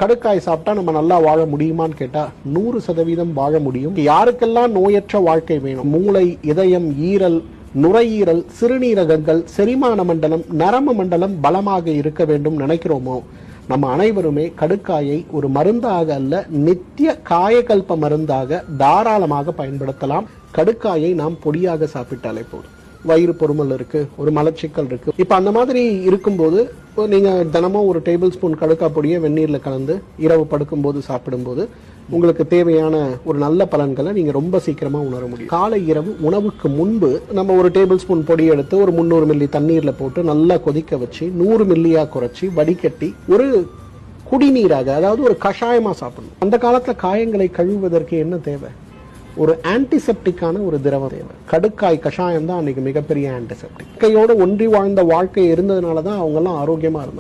கடுக்காய் சாப்பிட்டா நம்ம நல்லா வாழ முடியுமான்னு கேட்டா 100% வாழ முடியும். யாருக்கெல்லாம் நோயற்ற வாழ்க்கை வேணும், மூளை, இதயம், ஈரல், நுரையீரல், சிறுநீரகங்கள், செரிமான மண்டலம், நரம்பு மண்டலம் பலமாக இருக்க வேண்டும் நினைக்கிறோமோ, நம்ம அனைவருமே கடுக்காயை ஒரு மருந்தாக அல்ல, நித்திய காயகல்ப மருந்தாக தாராளமாக பயன்படுத்தலாம். கடுக்காயை நாம் பொடியாக சாப்பிட்டாலே போதும். வயிறு பொறுமல் இருக்கு, ஒரு மலச்சிக்கல் இருக்கு, இப்ப அந்த மாதிரி இருக்கும்போது நீங்க தினமும் ஒரு டேபிள் ஸ்பூன் கடுக்காய் பொடியை வெந்நீர்ல கலந்து இரவு படுக்கும்போது சாப்பிடும்போது உங்களுக்கு தேவையான ஒரு நல்ல பலன்களை நீங்க ரொம்ப சீக்கிரமா உணர முடியும். காலை இரவு உணவுக்கு முன்பு நம்ம ஒரு டேபிள் ஸ்பூன் பொடி எடுத்து ஒரு 300 மில்லி தண்ணீர்ல போட்டு நல்லா கொதிக்க வச்சு 100 மில்லியா குறைச்சி வடிகட்டி ஒரு குடிநீராக, அதாவது ஒரு கஷாயமா சாப்பிடணும். அந்த காலத்துல காயங்களை கழுவுவதற்கு என்ன தேவை? ஒரு ஆன்டிசெப்டிக்கான ஒரு திரவம் தேவை. கடுக்காய் கஷாயம் தான் அன்னைக்கு மிகப்பெரிய ஆன்டிசெப்டிக். கையோட ஒன்றி வாழ்ந்த வாழ்க்கை இருந்ததுனாலதான் அவங்க எல்லாம் ஆரோக்கியமா இருந்தாங்க.